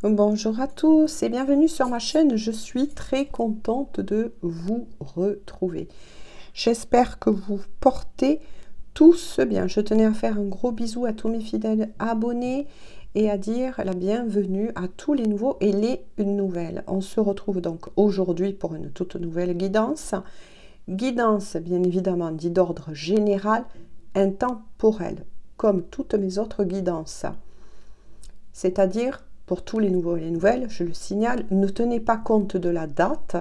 Bonjour à tous et bienvenue sur ma chaîne. Je suis très contente de vous retrouver. J'espère que vous portez tous bien. Je tenais à faire un gros bisou à tous mes fidèles abonnés et à dire la bienvenue à tous les nouveaux et les nouvelles. On se retrouve donc aujourd'hui pour une toute nouvelle guidance. Guidance bien évidemment dit d'ordre général, intemporel, comme toutes mes autres guidances. C'est-à-dire, pour tous les nouveaux et les nouvelles, je le signale, ne tenez pas compte de la date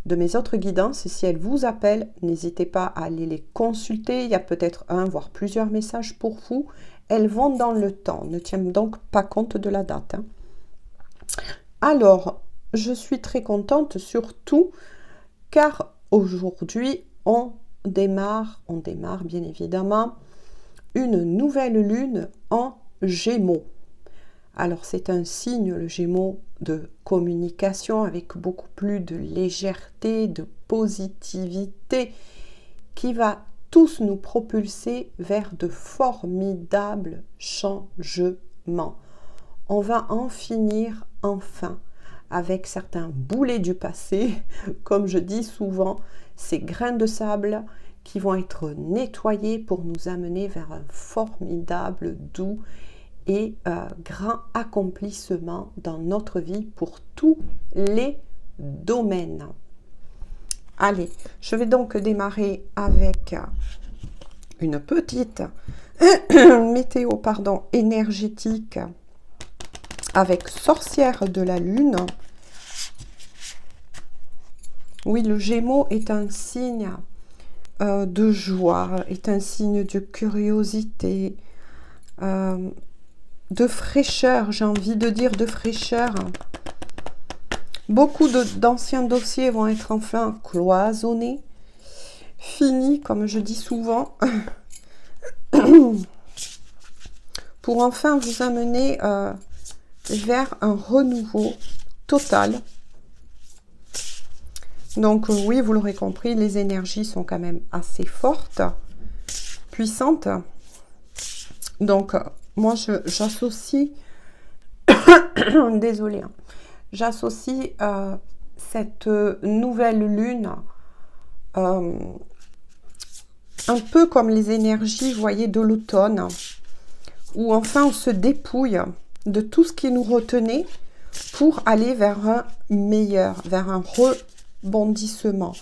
de mes autres guidances. Si elles vous appellent, n'hésitez pas à aller les consulter. Il y a peut-être un, voire plusieurs messages pour vous. Elles vont dans le temps. Ne tiens donc pas compte de la date. Alors, je suis très contente surtout car aujourd'hui, on démarre bien évidemment une nouvelle lune en Gémeaux. Alors c'est un signe, le Gémeaux, de communication avec beaucoup plus de légèreté, de positivité, qui va tous nous propulser vers de formidables changements. On va en finir enfin avec certains boulets du passé, comme je dis souvent, ces grains de sable qui vont être nettoyés pour nous amener vers un formidable, doux et grand accomplissement dans notre vie pour tous les domaines. Allez, je vais donc démarrer avec une petite météo énergétique avec sorcière de la lune. Oui, le Gémeaux est un signe de joie, est un signe de curiosité, de fraîcheur, j'ai envie de dire de fraîcheur. Beaucoup d'anciens dossiers vont être enfin cloisonnés, finis, comme je dis souvent, pour enfin vous amener vers un renouveau total. Donc oui, vous l'aurez compris, les énergies sont quand même assez fortes, puissantes. Donc moi, j'associe, désolée, hein, j'associe cette nouvelle lune un peu comme les énergies, vous voyez, de l'automne, où enfin on se dépouille de tout ce qui nous retenait pour aller vers un meilleur, vers un rebondissement.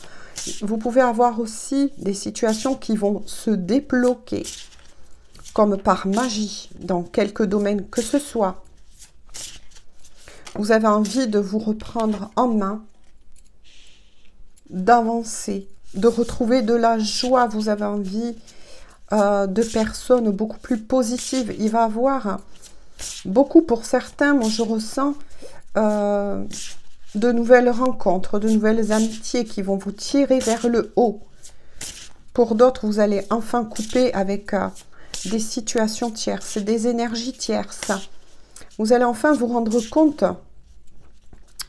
Vous pouvez avoir aussi des situations qui vont se débloquer, comme par magie, dans quelques domaines que ce soit. Vous avez envie de vous reprendre en main, d'avancer, de retrouver de la joie. Vous avez envie de personnes beaucoup plus positives. Il va y avoir beaucoup, pour certains, moi je ressens de nouvelles rencontres, de nouvelles amitiés qui vont vous tirer vers le haut. Pour d'autres, vous allez enfin couper avec des situations tierces, des énergies tierces. Vous allez enfin vous rendre compte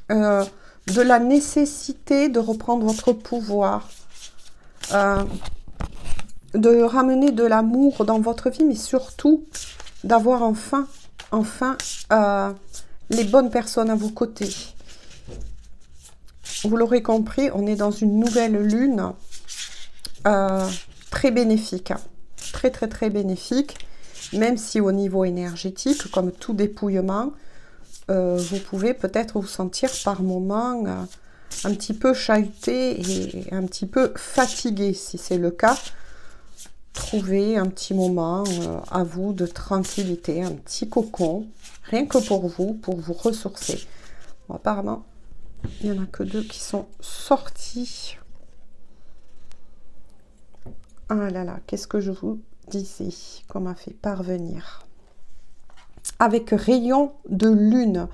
de la nécessité de reprendre votre pouvoir, de ramener de l'amour dans votre vie, mais surtout d'avoir enfin les bonnes personnes à vos côtés. Vous l'aurez compris, on est dans une nouvelle lune très bénéfique, très bénéfique, même si au niveau énergétique, comme tout dépouillement, vous pouvez peut-être vous sentir par moments un petit peu chahuté et un petit peu fatigué. Si c'est le cas, trouvez un petit moment à vous de tranquillité, un petit cocon, rien que pour vous ressourcer. Bon, apparemment, il n'y en a que 2 qui sont sortis. Ah là là, qu'est-ce que je vous disais qu'on m'a fait parvenir. Avec rayon de lune,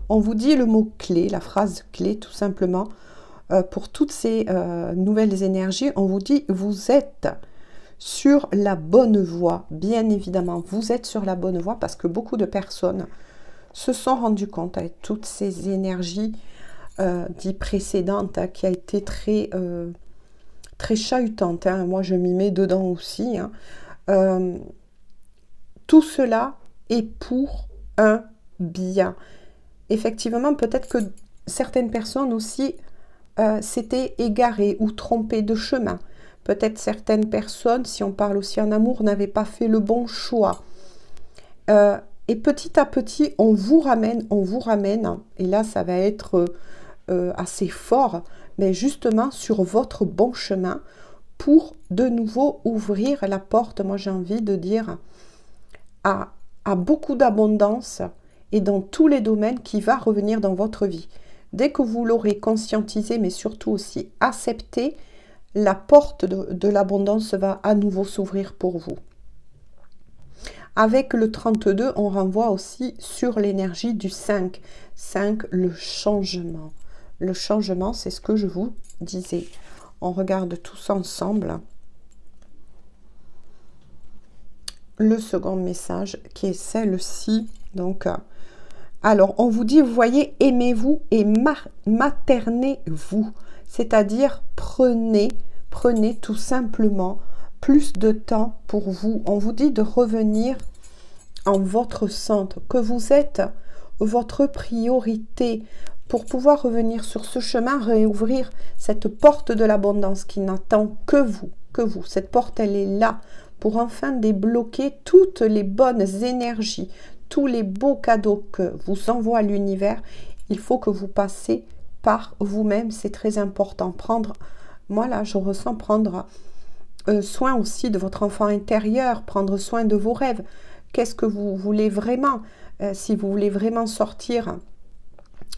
on vous dit le mot-clé, la phrase clé tout simplement. Pour toutes ces nouvelles énergies, on vous dit vous êtes sur la bonne voie. Bien évidemment, vous êtes sur la bonne voie parce que beaucoup de personnes se sont rendues compte avec toutes ces énergies dites précédentes qui a été très chahutante. Hein. Moi, je m'y mets dedans aussi. Hein. Tout cela est pour un bien. effectivement, peut-être que certaines personnes aussi s'étaient égarées ou trompées de chemin. Peut-être certaines personnes, si on parle aussi en amour, n'avaient pas fait le bon choix. Et petit à petit, on vous ramène, et là, ça va être assez fort, mais justement sur votre bon chemin pour de nouveau ouvrir la porte, moi j'ai envie de dire, à beaucoup d'abondance et dans tous les domaines qui va revenir dans votre vie. Dès que vous l'aurez conscientisé, mais surtout aussi accepté, la porte de l'abondance va à nouveau s'ouvrir pour vous. Avec le 32, on renvoie aussi sur l'énergie du 5. 5, le changement. Le changement, c'est ce que je vous disais. On regarde tous ensemble le second message qui est celle-ci. Donc, alors, on vous dit, vous voyez, aimez-vous et maternez-vous. C'est-à-dire, prenez tout simplement plus de temps pour vous. On vous dit de revenir en votre centre, que vous êtes votre priorité pour pouvoir revenir sur ce chemin, réouvrir cette porte de l'abondance qui n'attend que vous, Cette porte, elle est là pour enfin débloquer toutes les bonnes énergies, tous les beaux cadeaux que vous envoie l'univers. Il faut que vous passez par vous-même, c'est très important. Moi là, je ressens prendre soin aussi de votre enfant intérieur, prendre soin de vos rêves. Qu'est-ce que vous voulez vraiment? Si vous voulez vraiment sortir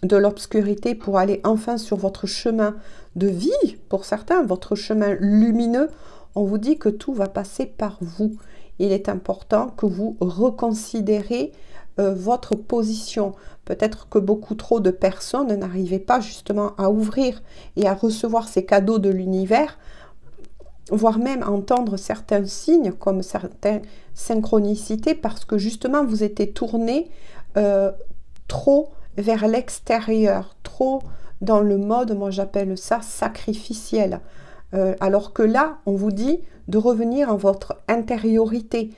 de l'obscurité pour aller enfin sur votre chemin de vie, pour certains, votre chemin lumineux, on vous dit que tout va passer par vous. Il est important que vous reconsidérez votre position. Peut-être que beaucoup trop de personnes n'arrivaient pas justement à ouvrir et à recevoir ces cadeaux de l'univers, voire même entendre certains signes comme certaines synchronicités, parce que justement vous étiez tourné trop vers l'extérieur, trop dans le mode, moi j'appelle ça sacrificiel. Alors que là, on vous dit de revenir en votre intériorité.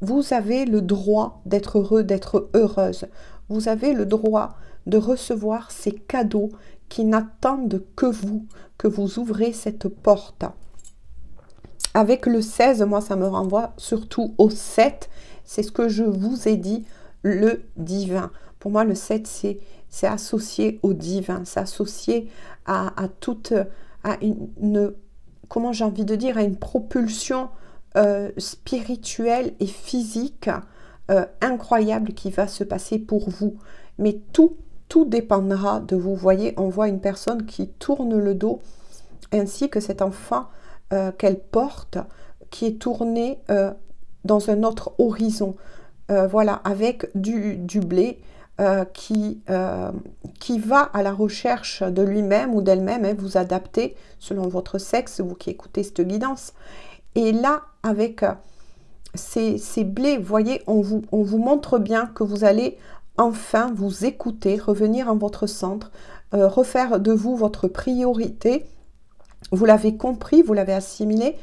Vous avez le droit d'être heureux, d'être heureuse. Vous avez le droit de recevoir ces cadeaux qui n'attendent que vous ouvrez cette porte. Avec le 16, moi ça me renvoie surtout au 7. C'est ce que je vous ai dit, le divin. Pour moi, le 7, c'est associé au divin, c'est associé à une, comment j'ai envie de dire, à une propulsion spirituelle et physique incroyable qui va se passer pour vous. Mais tout dépendra de vous. Vous voyez, on voit une personne qui tourne le dos, ainsi que cet enfant qu'elle porte, qui est tourné dans un autre horizon. Voilà, avec du blé, qui va à la recherche de lui-même ou d'elle-même, hein, vous adaptez selon votre sexe, vous qui écoutez cette guidance. Et là, avec ces blés, vous voyez, on vous montre bien que vous allez enfin vous écouter, revenir en votre centre, refaire de vous votre priorité. Vous l'avez compris, vous l'avez assimilé,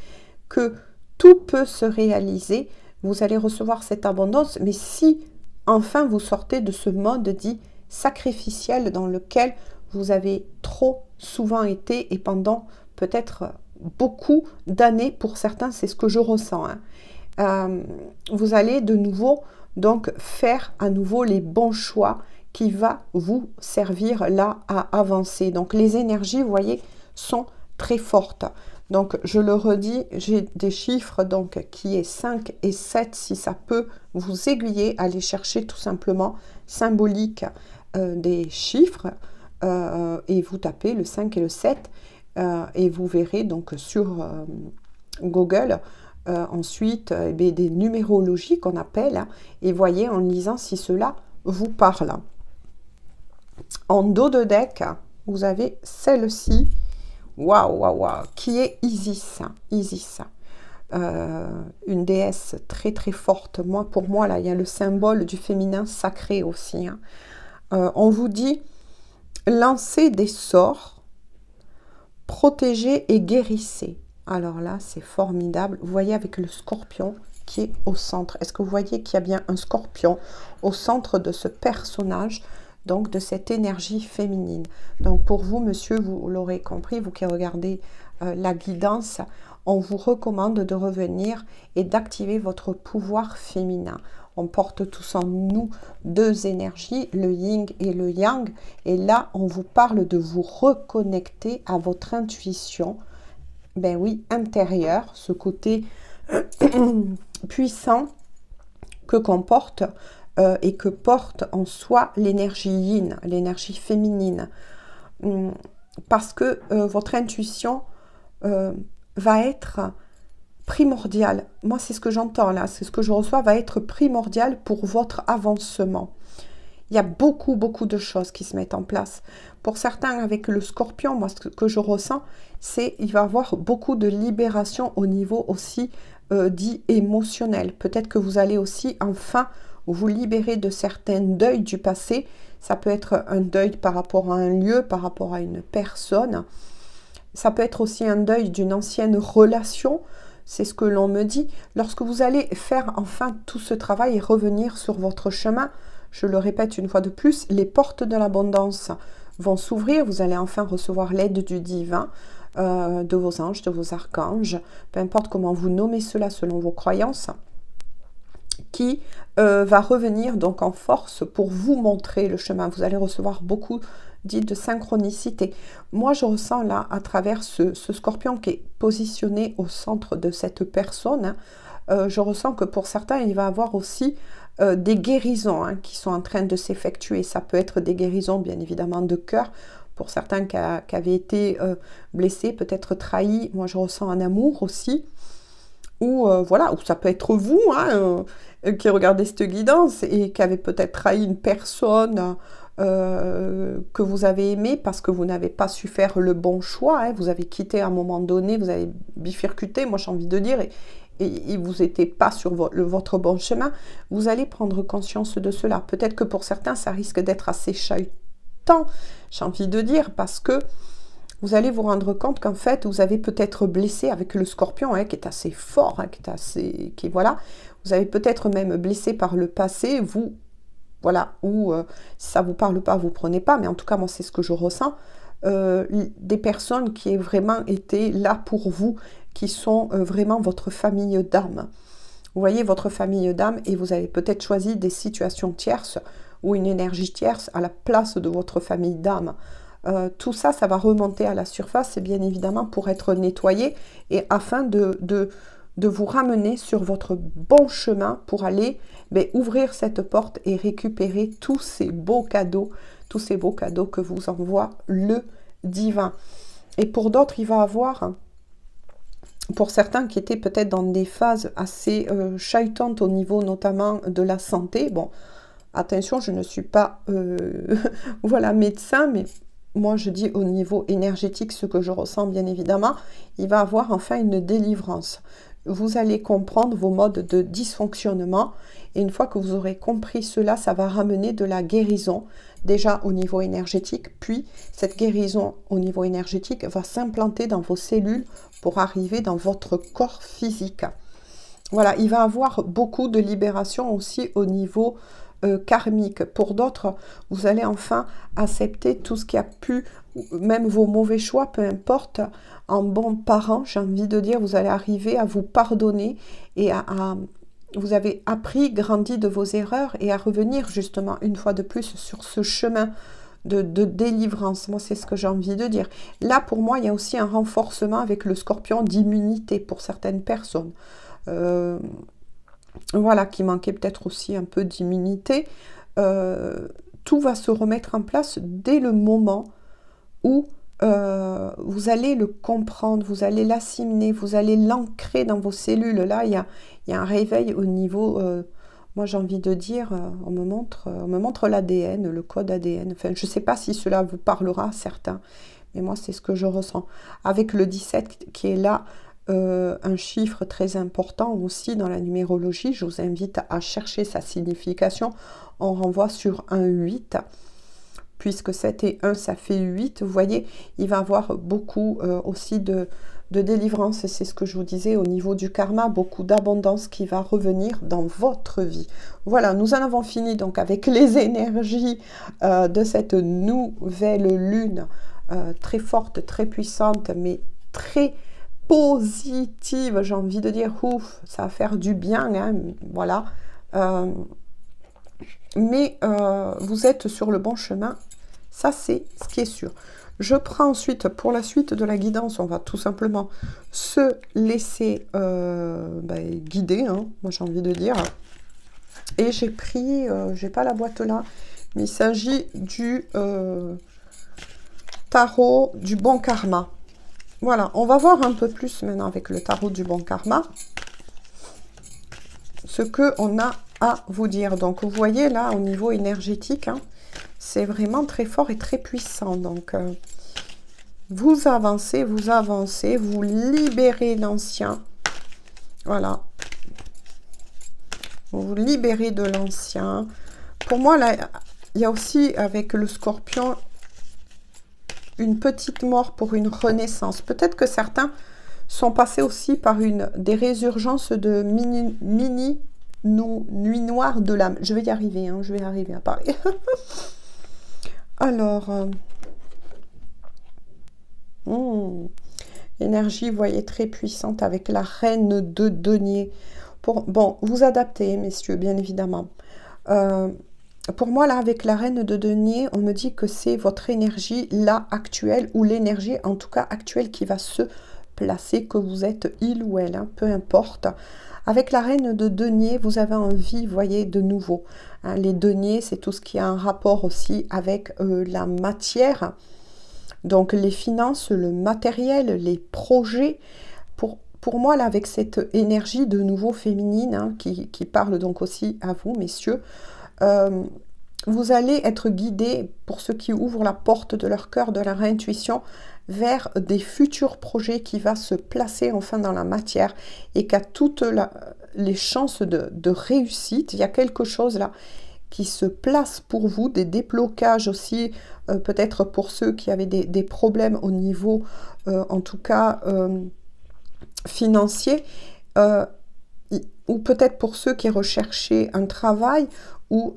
que tout peut se réaliser. Vous allez recevoir cette abondance, mais si enfin vous sortez de ce mode dit sacrificiel dans lequel vous avez trop souvent été et pendant peut-être beaucoup d'années, pour certains, c'est ce que je ressens. Vous allez de nouveau donc faire à nouveau les bons choix qui va vous servir là à avancer. Donc les énergies, vous voyez, sont très fortes. Donc je le redis, j'ai des chiffres donc qui est 5 et 7, si ça peut vous aiguiller, allez chercher tout simplement symbolique des chiffres et vous tapez le 5 et le 7 et vous verrez donc sur Google ensuite des numérologies qu'on appelle, hein, et voyez en lisant si cela vous parle. En dos de deck, vous avez celle-ci. Waouh, qui est Isis. Une déesse très très forte. Pour moi, là, il y a le symbole du féminin sacré aussi. Hein. On vous dit, lancez des sorts, protégez et guérissez. Alors là, c'est formidable. Vous voyez avec le scorpion qui est au centre. Est-ce que vous voyez qu'il y a bien un scorpion au centre de ce personnage? donc de cette énergie féminine. Donc pour vous, monsieur, vous l'aurez compris, vous qui regardez la guidance, on vous recommande de revenir et d'activer votre pouvoir féminin. On porte tous en nous deux énergies, le yin et le yang. Et là, on vous parle de vous reconnecter à votre intuition, ben oui, intérieure, ce côté puissant que comporte et que porte en soi l'énergie yin, l'énergie féminine. Parce que votre intuition va être primordiale. Moi, c'est ce que j'entends là, c'est ce que je reçois, va être primordial pour votre avancement. Il y a beaucoup de choses qui se mettent en place. Pour certains, avec le scorpion, moi, ce que je ressens, c'est qu'il va y avoir beaucoup de libération au niveau aussi dit émotionnel. Peut-être que vous allez aussi enfin vous libérer de certains deuils du passé. Ça peut être un deuil par rapport à un lieu, par rapport à une personne. Ça peut être aussi un deuil d'une ancienne relation. C'est ce que l'on me dit. Lorsque vous allez faire enfin tout ce travail et revenir sur votre chemin, je le répète une fois de plus, les portes de l'abondance vont s'ouvrir. Vous allez enfin recevoir l'aide du divin, de vos anges, de vos archanges, peu importe comment vous nommez cela selon vos croyances, qui va revenir donc en force pour vous montrer le chemin. Vous allez recevoir beaucoup de synchronicité. Moi, je ressens là, à travers ce scorpion qui est positionné au centre de cette personne, je ressens que pour certains, il va y avoir aussi des guérisons qui sont en train de s'effectuer. Ça peut être des guérisons, bien évidemment, de cœur. Pour certains qui avaient été blessés, peut-être trahis. Moi, je ressens un amour aussi. Ou voilà, ou ça peut être vous qui regardez cette guidance et qui avez peut-être trahi une personne que vous avez aimé parce que vous n'avez pas su faire le bon choix. Vous avez quitté à un moment donné, vous avez bifurcuté, moi j'ai envie de dire, et vous n'étiez pas sur votre bon chemin. Vous allez prendre conscience de cela. Peut-être que pour certains, ça risque d'être assez chahutant, j'ai envie de dire, parce que vous allez vous rendre compte qu'en fait, vous avez peut-être blessé avec le scorpion, qui est assez fort, voilà. Vous avez peut-être même blessé par le passé, vous, voilà, ou si ça ne vous parle pas, vous ne prenez pas, mais en tout cas, moi, c'est ce que je ressens. Des personnes qui aient vraiment été là pour vous, qui sont vraiment votre famille d'âme. Vous voyez, votre famille d'âme, et vous avez peut-être choisi des situations tierces ou une énergie tierce à la place de votre famille d'âme. Tout ça, ça va remonter à la surface, et bien évidemment pour être nettoyé et afin de vous ramener sur votre bon chemin pour aller ouvrir cette porte et récupérer tous ces beaux cadeaux que vous envoie le divin. Et pour d'autres, il va avoir, pour certains qui étaient peut-être dans des phases assez chahutantes au niveau notamment de la santé, bon, attention, je ne suis pas voilà, médecin, mais moi je dis au niveau énergétique ce que je ressens bien évidemment, il va avoir enfin une délivrance. Vous allez comprendre vos modes de dysfonctionnement et une fois que vous aurez compris cela, ça va ramener de la guérison déjà au niveau énergétique, puis cette guérison au niveau énergétique va s'implanter dans vos cellules pour arriver dans votre corps physique. Voilà, il va avoir beaucoup de libération aussi au niveau karmique. Pour d'autres, vous allez enfin accepter tout ce qui a pu, même vos mauvais choix, peu importe, en bon parent, j'ai envie de dire, vous allez arriver à vous pardonner et vous avez appris, grandi de vos erreurs et à revenir justement une fois de plus sur ce chemin de délivrance. Moi, c'est ce que j'ai envie de dire. Là, pour moi, il y a aussi un renforcement avec le scorpion d'immunité pour certaines personnes. Voilà, qui manquait peut-être aussi un peu d'immunité. Tout va se remettre en place dès le moment où vous allez le comprendre, vous allez l'assimiler, vous allez l'ancrer dans vos cellules. Là, il y a un réveil au niveau, moi j'ai envie de dire, on me montre l'ADN, le code ADN. Enfin, je ne sais pas si cela vous parlera à certains, mais moi c'est ce que je ressens. Avec le 17 qui est là, un chiffre très important aussi dans la numérologie, je vous invite à chercher sa signification. On renvoie sur un 8, puisque 7 et 1 ça fait 8. Vous voyez, il va y avoir beaucoup aussi de délivrance. Et c'est ce que je vous disais au niveau du karma, beaucoup d'abondance qui va revenir dans votre vie. Voilà, nous en avons fini donc avec les énergies de cette nouvelle lune très forte, très puissante, mais très positive, j'ai envie de dire. Ouf, ça va faire du bien, hein, voilà. Mais vous êtes sur le bon chemin, ça c'est ce qui est sûr. Je prends ensuite, pour la suite de la guidance, on va tout simplement se laisser guider, hein, moi j'ai envie de dire. Et j'ai pris, j'ai pas la boîte là, mais il s'agit du tarot du bon karma. Voilà, on va voir un peu plus maintenant avec le tarot du bon karma ce qu'on a à vous dire. Donc vous voyez là au niveau énergétique, hein, c'est vraiment très fort et très puissant. Donc vous avancez, vous libérez l'ancien. Voilà. Vous vous libérez de l'ancien. Pour moi, là, il y a aussi avec le scorpion une petite mort pour une renaissance. Peut-être que certains sont passés aussi par des résurgences de nuit noire de l'âme. Je vais y arriver, hein, je vais arriver à parler. Alors, énergie, vous voyez, très puissante avec la reine de denier. Bon, vous adaptez, messieurs, bien évidemment. Pour moi, là, avec la reine de denier, on me dit que c'est votre énergie, là, actuelle, ou l'énergie, en tout cas, actuelle, qui va se placer, que vous êtes il ou elle, hein, peu importe. Avec la reine de denier, vous avez envie, vous voyez, de nouveau. Hein, les deniers, c'est tout ce qui a un rapport aussi avec la matière. Donc, les finances, le matériel, les projets. Pour moi, là, avec cette énergie de nouveau féminine, hein, qui parle donc aussi à vous, messieurs, vous allez être guidés, pour ceux qui ouvrent la porte de leur cœur, de leur intuition, vers des futurs projets qui va se placer enfin dans la matière et qui a toutes les chances de réussite. Il y a quelque chose là qui se place pour vous, des déblocages aussi, peut-être pour ceux qui avaient des problèmes au niveau, en tout cas, financier, ou peut-être pour ceux qui recherchaient un travail, ou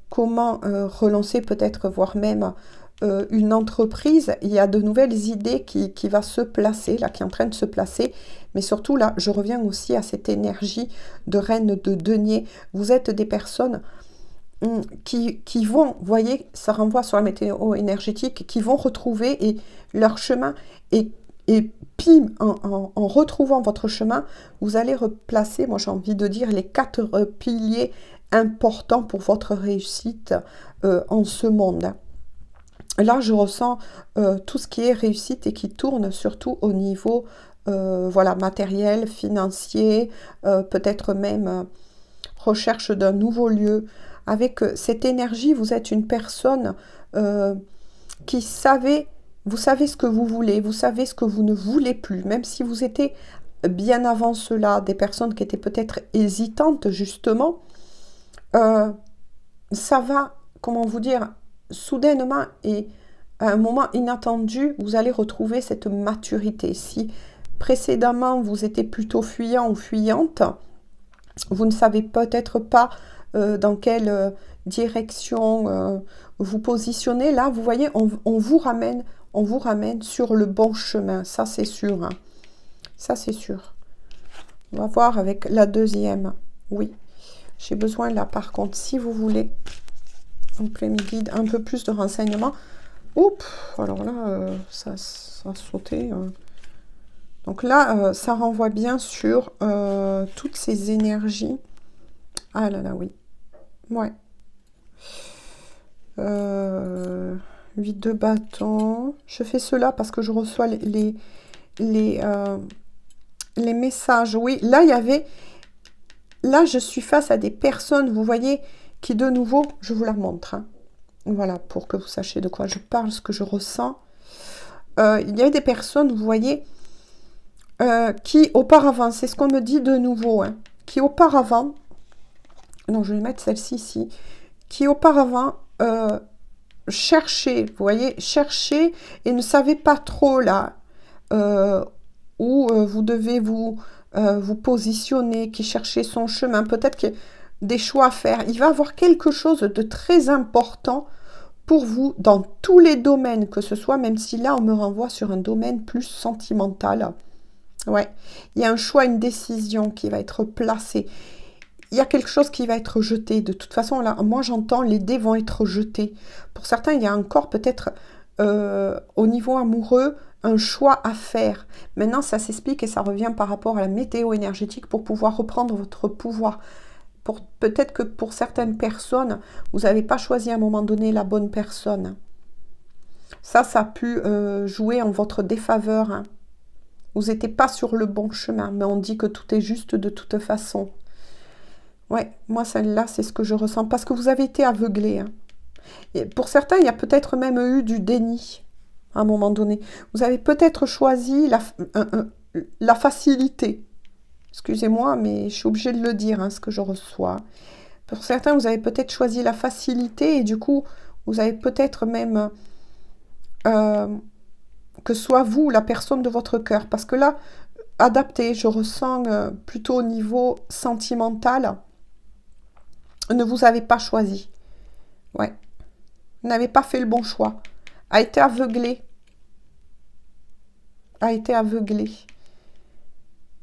comment relancer peut-être, voire même une entreprise. Il y a de nouvelles idées qui va se placer, là, qui est en train de se placer. Mais surtout, là, je reviens aussi à cette énergie de reine de denier. Vous êtes des personnes qui vont, vous voyez, ça renvoie sur la météo énergétique, qui vont retrouver leur chemin et pim, en retrouvant votre chemin, vous allez replacer, moi j'ai envie de dire, les 4 piliers importants pour votre réussite en ce monde. Là, je ressens tout ce qui est réussite et qui tourne surtout au niveau voilà, matériel, financier, peut-être même recherche d'un nouveau lieu. Avec cette énergie, vous êtes une personne qui vous savez ce que vous voulez, vous savez ce que vous ne voulez plus, même si vous étiez bien avant cela, des personnes qui étaient peut-être hésitantes justement, ça va, comment vous dire, soudainement et à un moment inattendu, vous allez retrouver cette maturité. Si précédemment vous étiez plutôt fuyant ou fuyante, vous ne savez peut-être pas dans quelle direction vous positionnez. Là, vous voyez, on vous ramène sur le bon chemin. Ça, c'est sûr. Hein. Ça, c'est sûr. On va voir avec la deuxième. Oui, j'ai besoin là, par contre, si vous voulez, en plein guide, un peu plus de renseignements. Oups, alors là, ça a sauté. Donc là, ça renvoie bien sur toutes ces énergies. Ah là là, oui. Ouais. 8 de bâton. Je fais cela parce que je reçois les messages. Oui, là, il y avait... Là, je suis face à des personnes, vous voyez, qui de nouveau, je vous la montre. Hein. Voilà, pour que vous sachiez de quoi je parle, ce que je ressens. Il y a des personnes, vous voyez, qui auparavant, c'est ce qu'on me dit de nouveau, hein, qui auparavant... Non, je vais mettre celle-ci ici. Qui auparavant cherchait, vous voyez, cherchait et ne savait pas trop là où vous devez vous positionner, qui cherchez son chemin, peut-être qu'il y a des choix à faire. Il va y avoir quelque chose de très important pour vous dans tous les domaines que ce soit, même si là on me renvoie sur un domaine plus sentimental. Ouais, il y a un choix, une décision qui va être placée. Il y a quelque chose qui va être jeté. De toute façon, là, moi j'entends les dés vont être jetés. Pour certains, il y a encore peut-être au niveau amoureux un choix à faire. Maintenant, ça s'explique et ça revient par rapport à la météo énergétique pour pouvoir reprendre votre pouvoir. Peut-être que pour certaines personnes, vous n'avez pas choisi à un moment donné la bonne personne. Ça a pu jouer en votre défaveur. Hein. Vous n'étiez pas sur le bon chemin, mais on dit que tout est juste de toute façon. Ouais, moi celle-là, c'est ce que je ressens, parce que vous avez été aveuglé. Hein. Et pour certains, il y a peut-être même eu du déni à un moment donné. Vous avez peut-être choisi la facilité. Excusez-moi, mais je suis obligée de le dire, hein, ce que je reçois. Pour certains, vous avez peut-être choisi la facilité et du coup, vous avez peut-être même que soit vous, la personne de votre cœur. Parce que là, adapté, je ressens plutôt au niveau sentimental, ne vous avez pas choisi. Ouais. Vous n'avez pas fait le bon choix. A été aveuglé. A été aveuglé.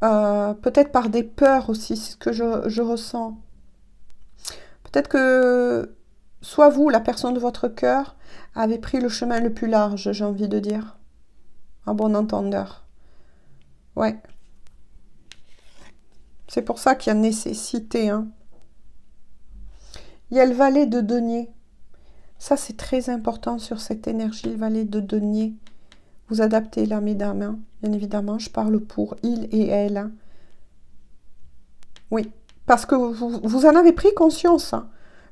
Peut-être par des peurs aussi, c'est ce que je ressens. Peut-être que soit vous, la personne de votre cœur, avez pris le chemin le plus large, j'ai envie de dire. À bon entendeur. Ouais. C'est pour ça qu'il y a nécessité. Hein. Il y a le valet de denier. Ça, c'est très important sur cette énergie, le valet de denier. Vous adaptez là, mesdames. Hein. Bien évidemment, je parle pour il et elle. Hein. Oui, parce que vous en avez pris conscience. Hein.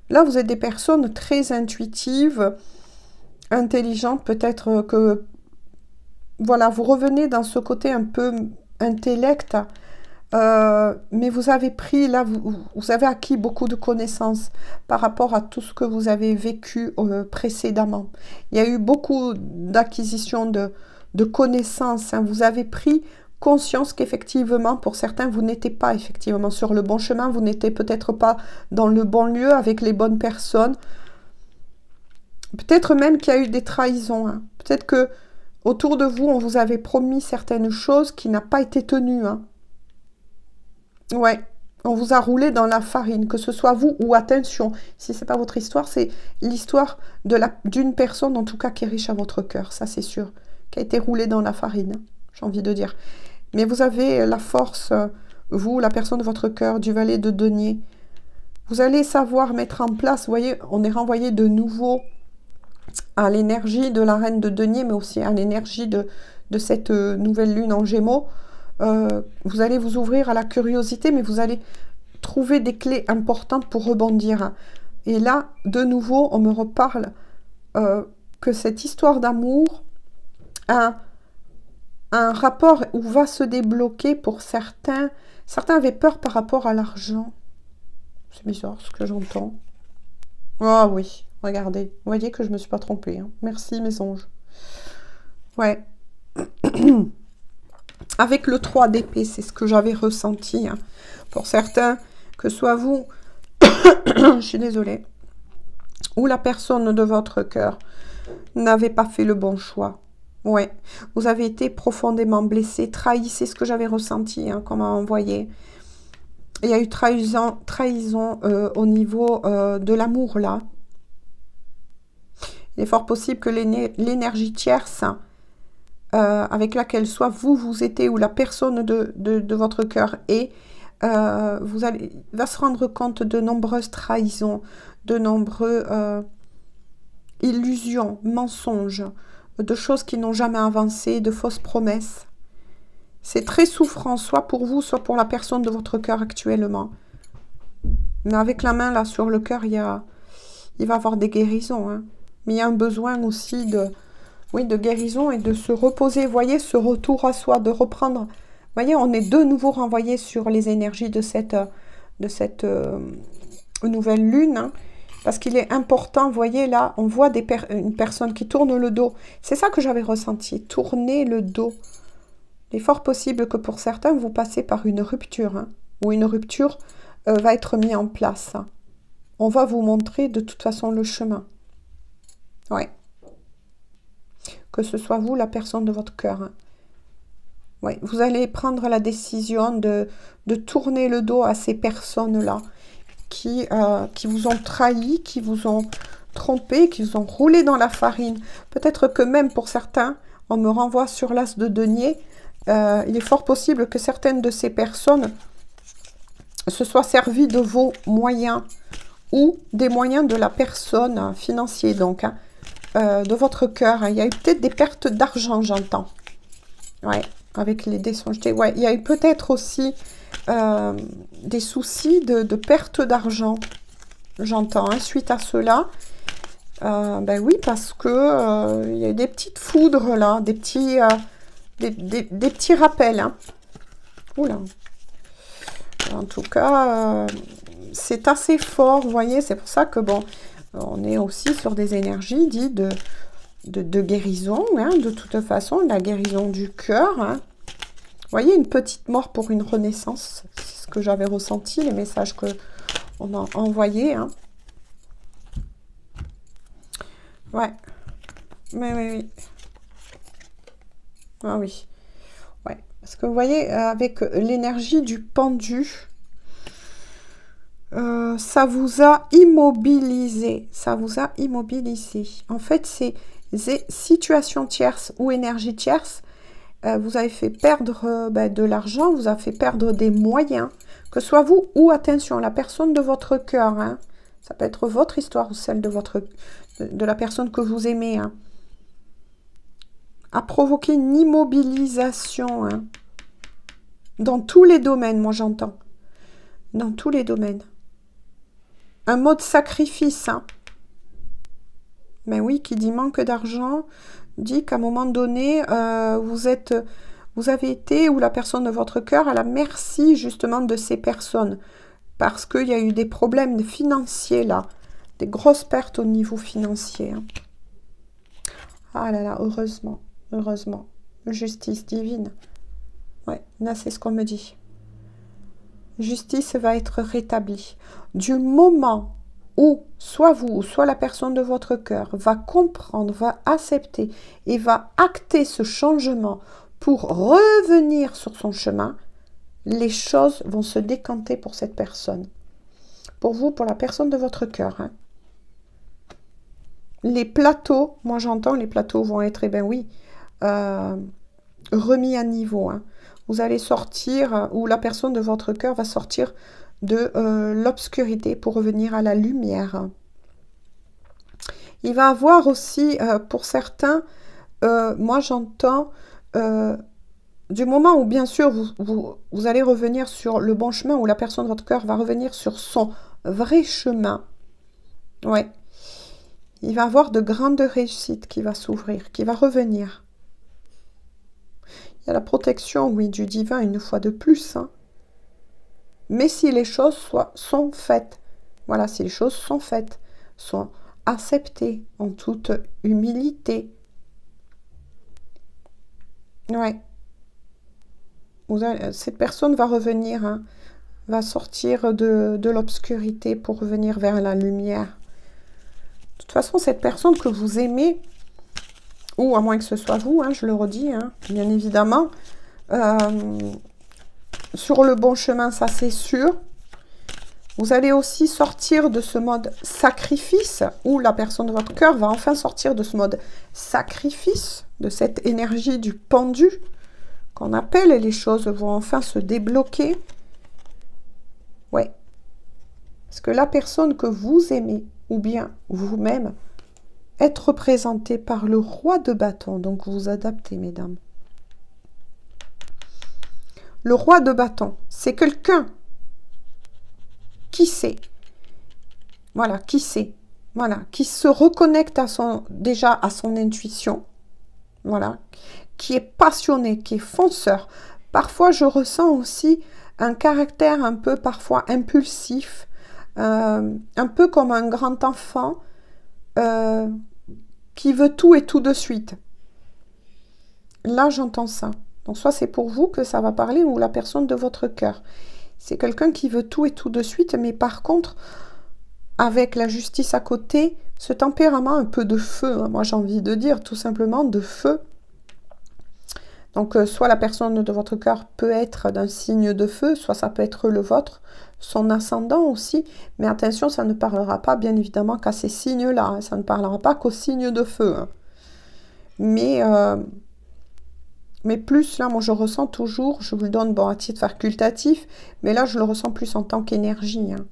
Là, vous êtes des personnes très intuitives, intelligentes. Peut-être que, voilà, vous revenez dans ce côté un peu intellect. Mais vous avez pris, là, vous avez acquis beaucoup de connaissances par rapport à tout ce que vous avez vécu précédemment. Il y a eu beaucoup d'acquisition de connaissances. Hein. Vous avez pris conscience qu'effectivement, pour certains, vous n'étiez pas effectivement sur le bon chemin, vous n'étiez peut-être pas dans le bon lieu avec les bonnes personnes. Peut-être même qu'il y a eu des trahisons. Hein. Peut-être que autour de vous, on vous avait promis certaines choses qui n'ont pas été tenues. Hein. Ouais, on vous a roulé dans la farine, que ce soit vous ou attention, si c'est pas votre histoire, c'est l'histoire d'une personne en tout cas qui est riche à votre cœur, ça c'est sûr, qui a été roulée dans la farine, j'ai envie de dire. Mais vous avez la force, vous, la personne de votre cœur, du valet de denier. Vous allez savoir mettre en place, vous voyez, on est renvoyé de nouveau à l'énergie de la reine de denier, mais aussi à l'énergie de cette nouvelle lune en Gémeaux. Vous allez vous ouvrir à la curiosité, mais vous allez trouver des clés importantes pour rebondir. Et là, de nouveau, on me reparle que cette histoire d'amour a un rapport où va se débloquer pour certains. Certains avaient peur par rapport à l'argent. C'est bizarre ce que j'entends. Ah oui, regardez. Vous voyez que je ne me suis pas trompée. Hein. Merci mes anges. Ouais. Avec le 3 d'épée, c'est ce que j'avais ressenti. Hein. Pour certains, que soit vous, je suis désolée, ou la personne de votre cœur, n'avait pas fait le bon choix. Ouais, vous avez été profondément blessé, trahi, c'est ce que j'avais ressenti, hein, qu'on m'a envoyé. Il y a eu trahison au niveau de l'amour, là. Il est fort possible que l'énergie tierce, avec laquelle soit vous étiez ou la personne de votre cœur est, va se rendre compte de nombreuses trahisons, de nombreuses illusions, mensonges, de choses qui n'ont jamais avancé, de fausses promesses. C'est très souffrant, soit pour vous, soit pour la personne de votre cœur actuellement. Mais avec la main là sur le cœur, il va y avoir des guérisons. Hein. Mais il y a un besoin aussi de guérison et de se reposer. Vous voyez, ce retour à soi, de reprendre. Vous voyez, on est de nouveau renvoyé sur les énergies de cette nouvelle lune. Hein, parce qu'il est important, vous voyez, là, on voit une personne qui tourne le dos. C'est ça que j'avais ressenti, tourner le dos. Il est fort possible que pour certains, vous passez par une rupture, hein, ou une rupture va être mise en place. Hein. On va vous montrer de toute façon le chemin. Ouais. Que ce soit vous, la personne de votre cœur. Hein. Ouais. Vous allez prendre la décision de tourner le dos à ces personnes-là qui vous ont trahi, qui vous ont trompé, qui vous ont roulé dans la farine. Peut-être que même pour certains, on me renvoie sur l'as de denier. Il est fort possible que certaines de ces personnes se soient servies de vos moyens ou des moyens de la personne financier, donc, hein, de votre cœur. Il y a eu peut-être des pertes d'argent, j'entends. Ouais, avec les dés sont jetés. Ouais, il y a eu peut-être aussi des soucis de perte d'argent, j'entends, hein, suite à cela. Ben oui, parce que il y a eu des petites foudres là, des petits rappels. Hein. Oula. En tout cas, c'est assez fort, vous voyez, c'est pour ça que, bon, on est aussi sur des énergies dites de guérison, hein, de toute façon, la guérison du cœur. Hein. Vous voyez, une petite mort pour une renaissance, c'est ce que j'avais ressenti, les messages qu'on a envoyés. Hein. Ouais, mais oui. Ah oui. Ouais. Parce que vous voyez, avec l'énergie du pendu, ça vous a immobilisé. Ça vous a immobilisé. En fait, ces situations tierces ou énergie tierce, vous avez fait perdre de l'argent, vous avez fait perdre des moyens, que ce soit vous ou, attention, la personne de votre cœur. Hein. Ça peut être votre histoire ou celle de la personne que vous aimez. Hein. A provoqué une immobilisation. Hein. Dans tous les domaines, moi j'entends. Dans tous les domaines. Un mode sacrifice. Hein. Mais oui, qui dit manque d'argent, dit qu'à un moment donné, vous avez été, ou la personne de votre cœur, à la merci justement de ces personnes. Parce qu'il y a eu des problèmes financiers là. Des grosses pertes au niveau financier. Hein. Ah là là, heureusement. Heureusement. Justice divine. Ouais, là c'est ce qu'on me dit. Justice va être rétablie. Du moment où soit vous, soit la personne de votre cœur va comprendre, va accepter et va acter ce changement pour revenir sur son chemin, les choses vont se décanter pour cette personne. Pour vous, pour la personne de votre cœur. Hein. Les plateaux, moi j'entends, les plateaux vont être, eh bien oui, remis à niveau. Hein. Vous allez sortir, ou la personne de votre cœur va sortir de l'obscurité pour revenir à la lumière. Il va avoir aussi, pour certains, moi j'entends, du moment où bien sûr vous allez revenir sur le bon chemin, où la personne de votre cœur va revenir sur son vrai chemin, ouais, il va avoir de grandes réussites qui va s'ouvrir, qui va revenir. Il y a la protection, oui, du divin une fois de plus. Hein. Mais si les choses sont faites, voilà, si les choses sont faites, sont acceptées en toute humilité. Ouais. Cette personne va revenir, hein, va sortir de l'obscurité pour revenir vers la lumière. De toute façon, cette personne que vous aimez, ou à moins que ce soit vous, hein, je le redis, hein, bien évidemment, sur le bon chemin, ça c'est sûr. Vous allez aussi sortir de ce mode sacrifice, où la personne de votre cœur va enfin sortir de ce mode sacrifice, de cette énergie du pendu qu'on appelle, et les choses vont enfin se débloquer. Ouais. Parce que la personne que vous aimez, ou bien vous-même, êtes représenté par le roi de bâton. Donc vous vous adaptez, mesdames. Le roi de bâton, c'est quelqu'un qui sait. Voilà, qui sait. Voilà, qui se reconnecte déjà à son intuition. Voilà, qui est passionné, qui est fonceur. Parfois, je ressens aussi un caractère un peu parfois impulsif, un peu comme un grand enfant qui veut tout et tout de suite. Là, j'entends ça. Donc, soit c'est pour vous que ça va parler ou la personne de votre cœur. C'est quelqu'un qui veut tout et tout de suite, mais par contre, avec la justice à côté, ce tempérament un peu de feu, hein, moi j'ai envie de dire tout simplement de feu. Donc, soit la personne de votre cœur peut être d'un signe de feu, soit ça peut être le vôtre, son ascendant aussi. Mais attention, ça ne parlera pas bien évidemment qu'à ces signes-là, hein, ça ne parlera pas qu'aux signes de feu. Hein. Mais plus, là, moi, je ressens toujours, je vous le donne bon, à titre facultatif, mais là, je le ressens plus en tant qu'énergie. Hein.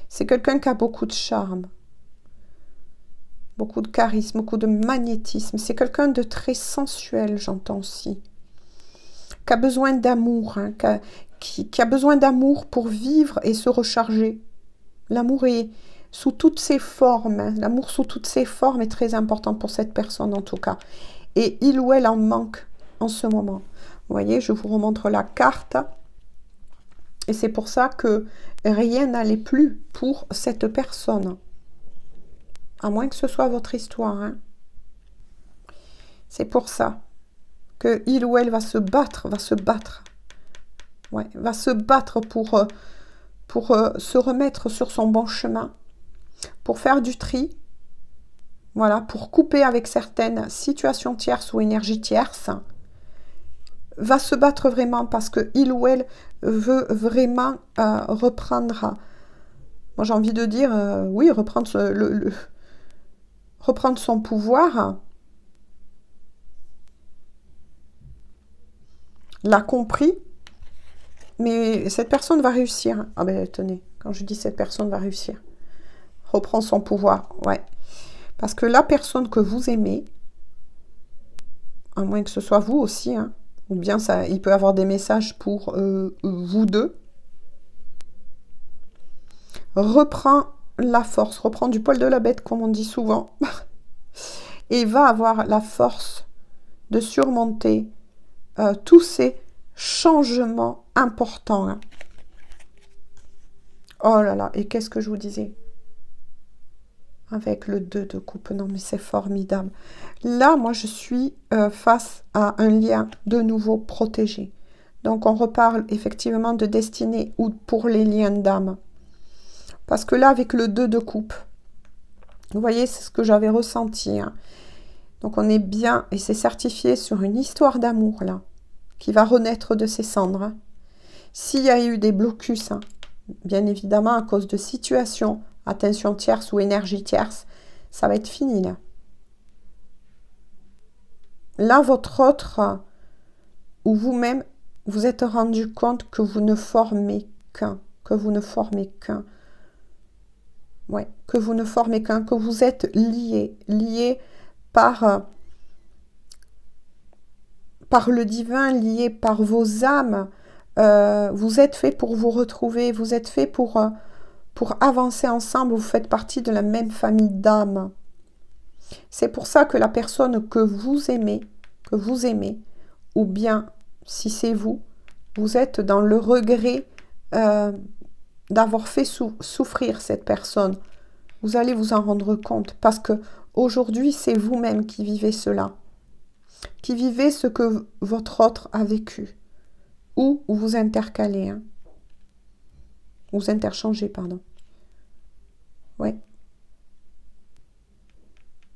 C'est quelqu'un qui a beaucoup de charme, beaucoup de charisme, beaucoup de magnétisme. C'est quelqu'un de très sensuel, j'entends aussi. Qui a besoin d'amour, hein, qui a besoin d'amour pour vivre et se recharger. L'amour est sous toutes ses formes. Hein. L'amour sous toutes ses formes est très important pour cette personne, en tout cas. Et il ou elle en manque en ce moment. Vous voyez, je vous remontre la carte. Et c'est pour ça que rien n'allait plus pour cette personne. À moins que ce soit votre histoire. Hein. C'est pour ça que il ou elle va se battre. Ouais, va se battre pour se remettre sur son bon chemin. Pour faire du tri. Voilà, pour couper avec certaines situations tierces ou énergies tierces, va se battre vraiment parce que il ou elle veut vraiment reprendre, moi j'ai envie de dire, oui, reprendre son pouvoir, l'a compris, mais cette personne va réussir. Ah ben tenez, quand je dis cette personne va réussir, reprend son pouvoir, ouais. Parce que la personne que vous aimez, à moins que ce soit vous aussi, hein, ou bien ça, il peut avoir des messages pour vous deux, reprend la force, reprend du poil de la bête, comme on dit souvent, et va avoir la force de surmonter tous ces changements importants. Hein. Oh là là, et qu'est-ce que je vous disais ? Avec le 2 de coupe. Non, mais c'est formidable. Là, moi, je suis face à un lien de nouveau protégé. Donc, on reparle effectivement de destinée ou pour les liens d'âme. Parce que là, avec le 2 de coupe, vous voyez, c'est ce que j'avais ressenti. Hein. Donc, on est bien, et c'est certifié sur une histoire d'amour, là, qui va renaître de ses cendres. Hein. S'il y a eu des blocus, hein, bien évidemment, à cause de situations, attention tierce ou énergie tierce, ça va être fini là. Là, votre autre, ou vous-même, vous êtes rendu compte que vous ne formez qu'un, Ouais, que vous ne formez qu'un, que vous êtes liés par le divin, liés par vos âmes. Vous êtes fait pour vous retrouver, vous êtes fait pour avancer ensemble, vous faites partie de la même famille d'âmes. C'est pour ça que la personne que vous aimez, ou bien si c'est vous, vous êtes dans le regret d'avoir fait souffrir cette personne. Vous allez vous en rendre compte parce que aujourd'hui c'est vous-même qui vivez cela, qui vivez ce que votre autre a vécu, ou vous intercalez, hein. Vous interchangez, pardon. Ouais.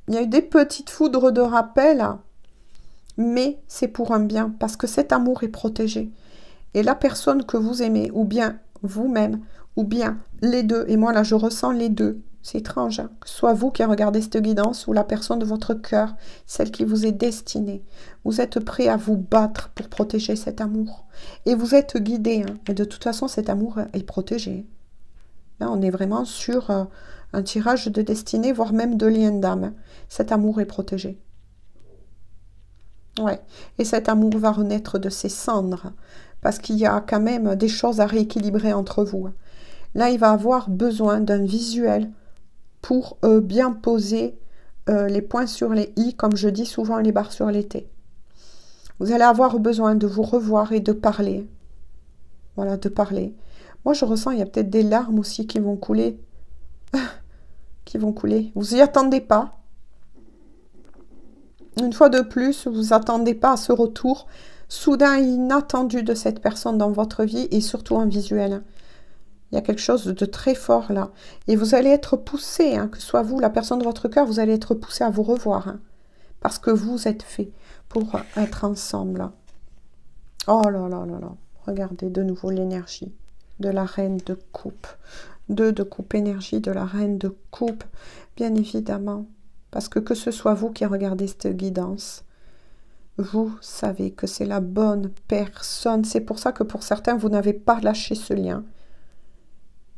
Il y a eu des petites foudres de rappel, mais c'est pour un bien, parce que cet amour est protégé. Et la personne que vous aimez, ou bien vous-même, ou bien les deux, et moi là je ressens les deux, c'est étrange, hein, que ce soit vous qui regardez cette guidance, ou la personne de votre cœur, celle qui vous est destinée. Vous êtes prêt à vous battre pour protéger cet amour. Et vous êtes guidé, hein, et de toute façon cet amour est protégé. Là on est vraiment sur un tirage de destinée, voire même de lien d'âme. Cet amour est protégé. Ouais. Et cet amour va renaître de ses cendres. Parce qu'il y a quand même des choses à rééquilibrer entre vous. Là, il va avoir besoin d'un visuel pour bien poser les points sur les i, comme je dis souvent, les barres sur les t. Vous allez avoir besoin de vous revoir et de parler. Voilà, de parler. Moi, je ressens, il y a peut-être des larmes aussi qui vont couler. Qui vont couler. Vous y attendez pas. Une fois de plus, vous attendez pas à ce retour soudain et inattendu de cette personne dans votre vie et surtout en visuel. Il y a quelque chose de très fort là. Et vous allez être poussé, hein, que ce soit vous, la personne de votre cœur, vous allez être poussé à vous revoir. Hein, parce que vous êtes fait pour être ensemble. Oh là là là là. Regardez de nouveau l'énergie de la reine de coupe. Deux de coupe, énergie de la reine de coupe. Bien évidemment. Parce que ce soit vous qui regardez cette guidance, vous savez que c'est la bonne personne. C'est pour ça que pour certains, vous n'avez pas lâché ce lien.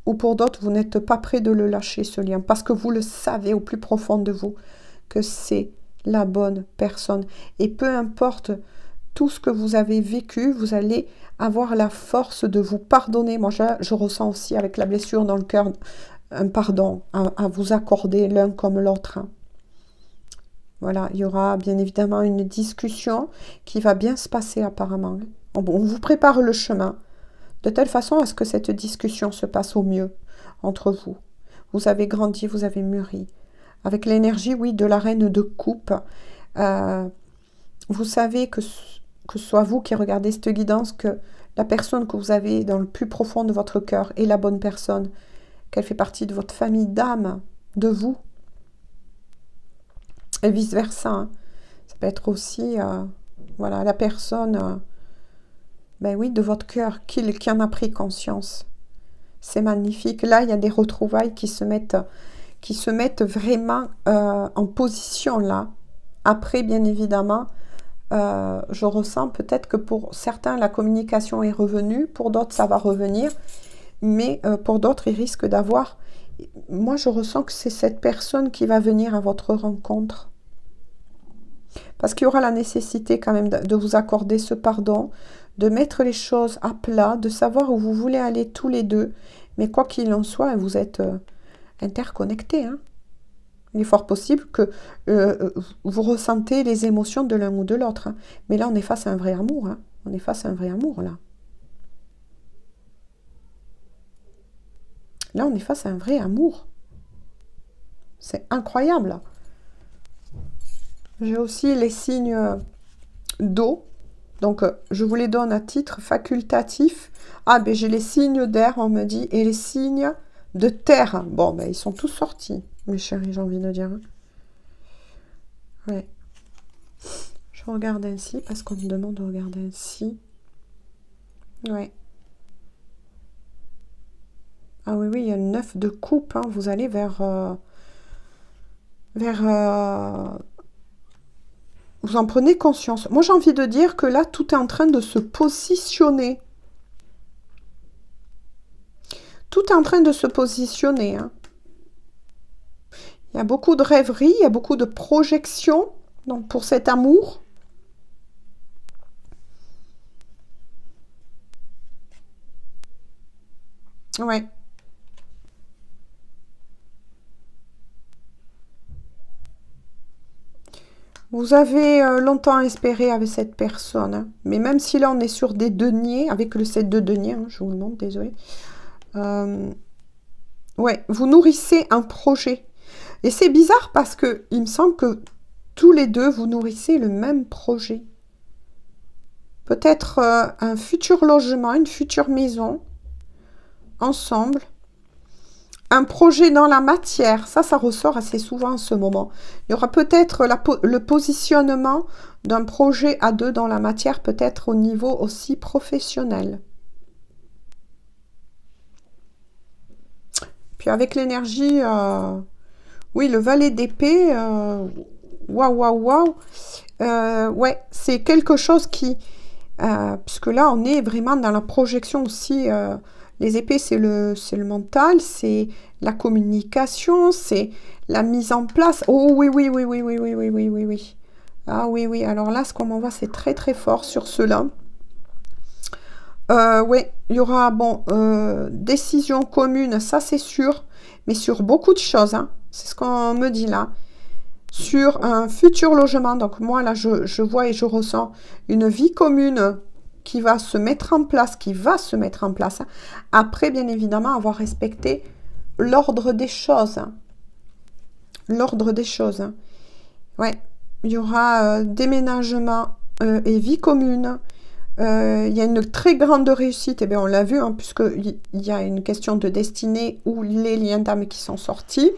Ou pour d'autres, vous n'êtes pas prêt de le lâcher, ce lien. Parce que vous le savez au plus profond de vous, que c'est la bonne personne. Et peu importe tout ce que vous avez vécu, vous allez avoir la force de vous pardonner. Moi, je ressens aussi avec la blessure dans le cœur un pardon à vous accorder l'un comme l'autre. Voilà, il y aura bien évidemment une discussion qui va bien se passer apparemment. On vous prépare le chemin de telle façon à ce que cette discussion se passe au mieux entre vous. Vous avez grandi, vous avez mûri. Avec l'énergie, oui, de la reine de coupe, vous savez que ce soit vous qui regardez cette guidance, que la personne que vous avez dans le plus profond de votre cœur est la bonne personne, qu'elle fait partie de votre famille d'âme, de vous. Et vice-versa. Hein. Ça peut être aussi voilà, la personne ben oui, de votre cœur qui en a pris conscience. C'est magnifique. Là, il y a des retrouvailles qui se mettent vraiment en position là. Après, bien évidemment, je ressens peut-être que pour certains, la communication est revenue. Pour d'autres, ça va revenir. Mais pour d'autres, ils risquent d'avoir... Moi, je ressens que c'est cette personne qui va venir à votre rencontre. Parce qu'il y aura la nécessité quand même de vous accorder ce pardon, de mettre les choses à plat, de savoir où vous voulez aller tous les deux. Mais quoi qu'il en soit, vous êtes interconnectés. Hein. Il est fort possible que vous ressentez les émotions de l'un ou de l'autre. Hein. Mais là, on est face à un vrai amour. Hein. On est face à un vrai amour, là. Là, on est face à un vrai amour. C'est incroyable. J'ai aussi les signes d'eau. Donc, je vous les donne à titre facultatif. Ah, ben j'ai les signes d'air, on me dit, et les signes de terre. Bon, ben ils sont tous sortis, mes chéris, j'ai envie de dire. Ouais. Je regarde ainsi, parce qu'on me demande de regarder ainsi. Ouais. Ah oui, oui, il y a le 9 de coupe. Hein. Vous allez vers vous en prenez conscience. Moi, j'ai envie de dire que là, tout est en train de se positionner. Tout est en train de se positionner. Hein. Il y a beaucoup de rêveries, il y a beaucoup de projections donc, pour cet amour. Ouais. Vous avez longtemps espéré avec cette personne, hein. Mais même si là on est sur des deniers, avec le 7 de deniers, hein, je vous le montre, désolé. Ouais, vous nourrissez un projet. Et c'est bizarre parce que il me semble que tous les deux, vous nourrissez le même projet. Peut-être un futur logement, une future maison, ensemble. Un projet dans la matière, ça ressort assez souvent en ce moment. Il y aura peut-être le positionnement d'un projet à deux dans la matière, peut-être au niveau aussi professionnel. Puis avec l'énergie, oui, le valet d'épée, waouh, waouh, waouh. Ouais, c'est quelque chose qui, puisque là, on est vraiment dans la projection aussi. Les épées, c'est le mental, c'est la communication, c'est la mise en place. Oh oui, oui, oui, oui, oui, oui, oui, oui, oui, oui. Ah oui, oui. Alors là, ce qu'on m'envoie, c'est très, très fort sur cela. Oui, il y aura, bon, décision commune, ça c'est sûr, mais sur beaucoup de choses, hein. C'est ce qu'on me dit là. Sur un futur logement, donc moi là, je vois et je ressens une vie commune qui va se mettre en place, hein. Après, bien évidemment, avoir respecté l'ordre des choses. Hein. L'ordre des choses. Hein. Ouais. il y aura déménagement et vie commune. Il y a une très grande réussite, et bien on l'a vu, hein, puisqu'il y a une question de destinée ou les liens d'âme qui sont sortis.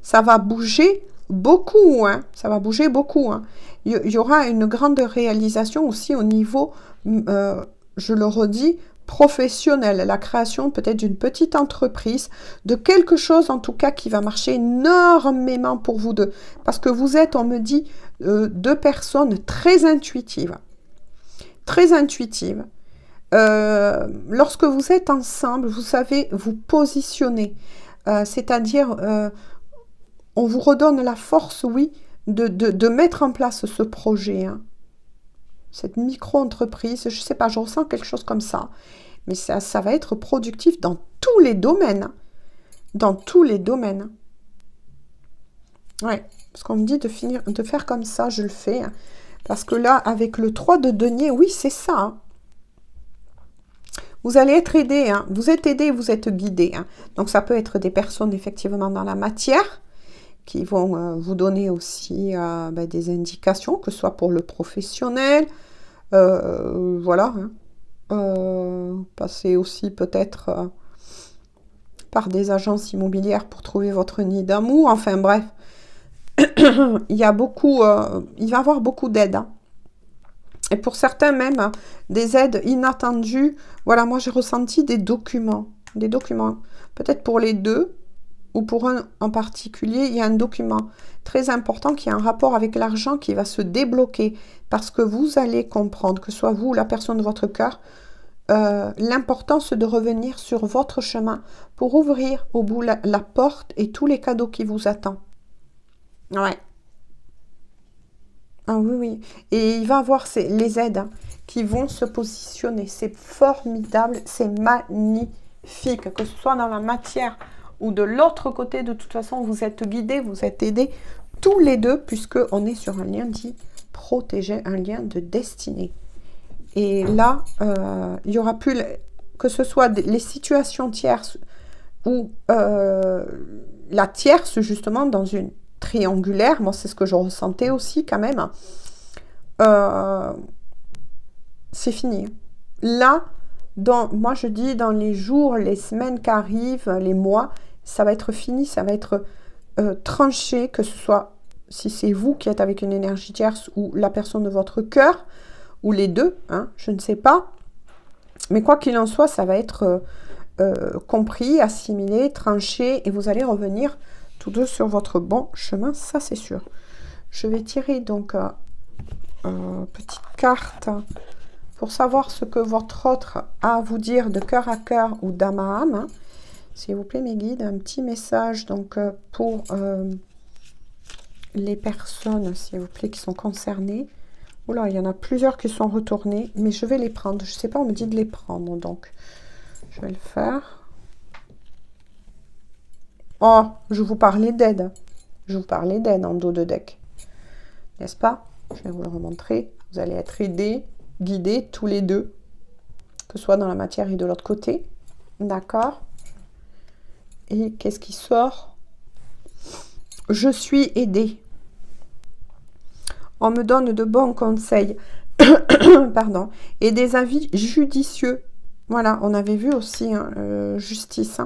Ça va bouger beaucoup, hein, ça va bouger beaucoup. Hein. Il y aura une grande réalisation aussi au niveau, je le redis, professionnel, la création peut-être d'une petite entreprise, de quelque chose en tout cas qui va marcher énormément pour vous deux. Parce que vous êtes, on me dit, deux personnes très intuitives. Très intuitives. Lorsque vous êtes ensemble, vous savez vous positionner. C'est-à-dire, on vous redonne la force, oui, de mettre en place ce projet. Hein. Cette micro-entreprise, je ne sais pas, je ressens quelque chose comme ça. Mais ça va être productif dans tous les domaines. Hein. Dans tous les domaines. Ouais, parce qu'on me dit de faire comme ça, je le fais. Hein. Parce que là, avec le 3 de denier, oui, c'est ça. Hein. Vous allez être aidé. Hein. Vous êtes aidé, vous êtes guidé. Hein. Donc, ça peut être des personnes, effectivement, dans la matière qui vont vous donner aussi des indications, que ce soit pour le professionnel. Voilà. Hein. Passer aussi peut-être par des agences immobilières pour trouver votre nid d'amour. Enfin, bref. Il va y avoir beaucoup d'aides. Hein. Et pour certains même, des aides inattendues. Voilà, moi j'ai ressenti des documents. Des documents. Peut-être pour les deux, ou pour un en particulier, il y a un document très important qui a un rapport avec l'argent qui va se débloquer. Parce que vous allez comprendre, que ce soit vous ou la personne de votre cœur, l'importance de revenir sur votre chemin pour ouvrir au bout la porte et tous les cadeaux qui vous attendent. Ouais. Ah oui, oui. Et il va avoir les aides hein, qui vont se positionner. C'est formidable, c'est magnifique. Que ce soit dans la matière ou de l'autre côté, de toute façon, vous êtes guidés, vous êtes aidés tous les deux, puisqu'on est sur un lien dit protégé, un lien de destinée. Et là, il y aura plus, que ce soit les situations tierces ou la tierce, justement, dans une triangulaire, moi c'est ce que je ressentais aussi quand même, c'est fini. Là, moi je dis dans les jours, les semaines qui arrivent, les mois, ça va être fini, ça va être tranché, que ce soit si c'est vous qui êtes avec une énergie tierce ou la personne de votre cœur, ou les deux, hein, je ne sais pas. Mais quoi qu'il en soit, ça va être compris, assimilé, tranché, et vous allez revenir tous deux sur votre bon chemin, ça c'est sûr. Je vais tirer donc petite carte pour savoir ce que votre autre a à vous dire de cœur à cœur ou d'âme à âme. Hein. S'il vous plaît mes guides, un petit message donc pour les personnes, s'il vous plaît, qui sont concernées. Oula, il y en a plusieurs qui sont retournés, mais je vais les prendre. Je ne sais pas, on me dit de les prendre, donc je vais le faire. Oh, je vous parlais d'aide. Je vous parlais d'aide en dos de deck. N'est-ce pas? Je vais vous le remontrer. Vous allez être aidés, guidés tous les deux. Que ce soit dans la matière et de l'autre côté. D'accord? Et qu'est-ce qui sort? Je suis aidée. On me donne de bons conseils. Pardon. Et des avis judicieux. Voilà, on avait vu aussi hein, justice. Hein.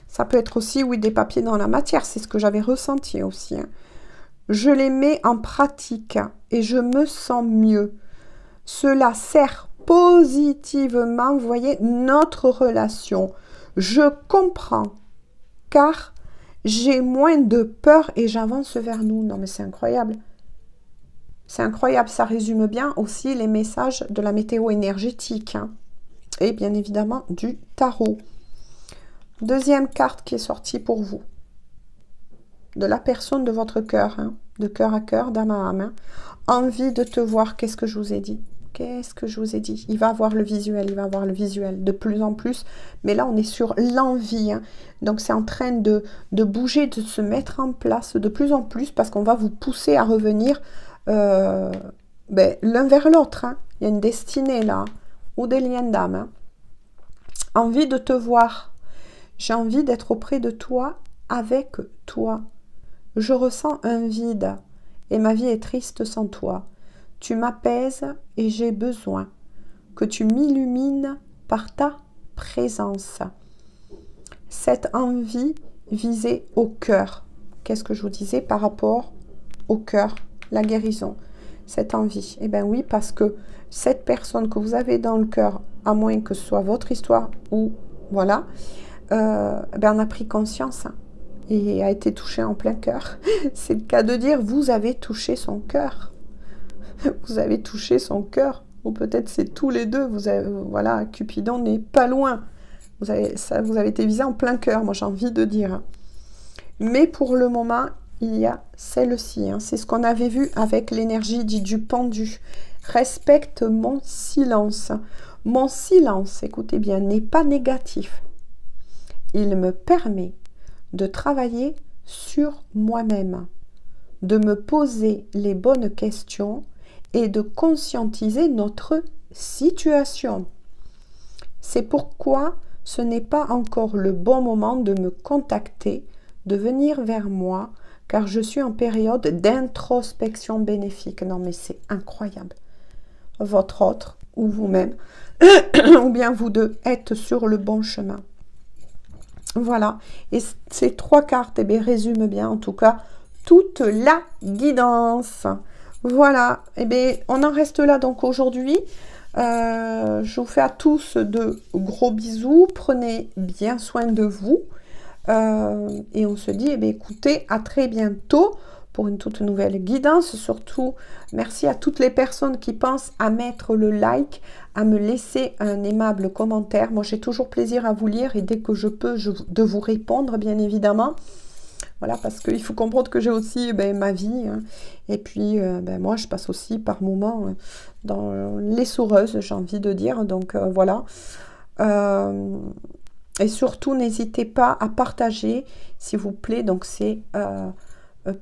Ça peut être aussi, oui, des papiers dans la matière. C'est ce que j'avais ressenti aussi. Hein. Je les mets en pratique et je me sens mieux. Cela sert positivement, vous voyez, notre relation. Je comprends car j'ai moins de peur et j'avance vers nous. Non, mais c'est incroyable. C'est incroyable. Ça résume bien aussi les messages de la météo énergétique. Hein. Et bien évidemment du tarot. Deuxième carte qui est sortie pour vous. De la personne de votre cœur, hein, de cœur à cœur, d'âme à âme. Hein. Envie de te voir, qu'est-ce que je vous ai dit? Qu'est-ce que je vous ai dit? Il va avoir le visuel, il va avoir le visuel de plus en plus. Mais là, on est sur l'envie. Hein. Donc, c'est en train de bouger, de se mettre en place de plus en plus parce qu'on va vous pousser à revenir l'un vers l'autre. Hein. Il y a une destinée là, ou des liens d'âme. Hein. Envie de te voir. J'ai envie d'être auprès de toi, avec toi. Je ressens un vide et ma vie est triste sans toi. Tu m'apaises et j'ai besoin que tu m'illumines par ta présence. Cette envie visée au cœur. Qu'est-ce que je vous disais par rapport au cœur, la guérison, cette envie? Eh bien oui, parce que cette personne que vous avez dans le cœur, à moins que ce soit votre histoire ou voilà, on a pris conscience et a été touché en plein cœur. C'est le cas de dire, vous avez touché son cœur. Vous avez touché son cœur. Ou peut-être c'est tous les deux. Vous avez, voilà, Cupidon n'est pas loin. Vous avez été visé en plein cœur, moi j'ai envie de dire. Mais pour le moment, il y a celle-ci. C'est ce qu'on avait vu avec l'énergie dite du pendu. Respecte mon silence. Mon silence, écoutez bien, n'est pas négatif. Il me permet de travailler sur moi-même, de me poser les bonnes questions et de conscientiser notre situation. C'est pourquoi ce n'est pas encore le bon moment de me contacter, de venir vers moi, car je suis en période d'introspection bénéfique. Non mais c'est incroyable. Votre autre ou vous-même, ou bien vous deux, êtes sur le bon chemin. Voilà, et ces 3 cartes résument bien en tout cas toute la guidance. Voilà, on en reste là donc aujourd'hui. Je vous fais à tous de gros bisous, prenez bien soin de vous et on se dit, écoutez, à très bientôt pour une toute nouvelle guidance. Surtout, merci à toutes les personnes qui pensent à mettre le like, à me laisser un aimable commentaire. Moi, j'ai toujours plaisir à vous lire et dès que je peux, de vous répondre, bien évidemment. Voilà, parce qu'il faut comprendre que j'ai aussi ma vie. Et puis, moi, je passe aussi par moments dans les soureuses, j'ai envie de dire. Donc, voilà. Et surtout, n'hésitez pas à partager, s'il vous plaît. Donc, c'est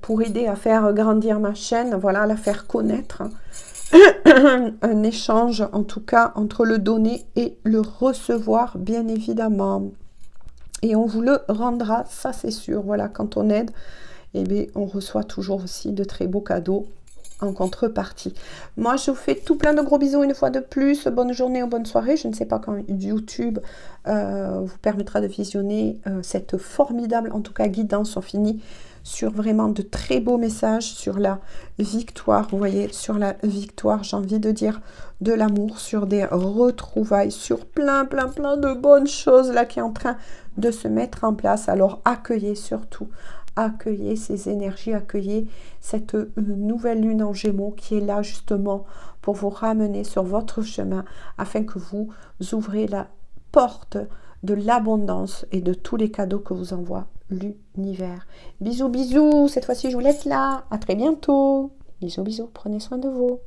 pour aider à faire grandir ma chaîne, voilà, à la faire connaître. Un échange, en tout cas, entre le donner et le recevoir, bien évidemment. Et on vous le rendra, ça c'est sûr. Voilà, quand on aide, on reçoit toujours aussi de très beaux cadeaux en contrepartie. Moi, je vous fais tout plein de gros bisous une fois de plus. Bonne journée ou bonne soirée. Je ne sais pas quand YouTube vous permettra de visionner cette formidable, en tout cas, guidance. On finit sur vraiment de très beaux messages sur la victoire. Vous voyez, sur la victoire, j'ai envie de dire de l'amour, sur des retrouvailles, sur plein de bonnes choses là qui est en train de se mettre en place. Alors, accueillez surtout. Accueillez ces énergies, accueillez cette nouvelle lune en Gémeaux qui est là justement pour vous ramener sur votre chemin afin que vous ouvrez la porte de l'abondance et de tous les cadeaux que vous envoie l'univers. Bisous, bisous. Cette fois-ci, je vous laisse là. À très bientôt. Bisous, bisous. Prenez soin de vous.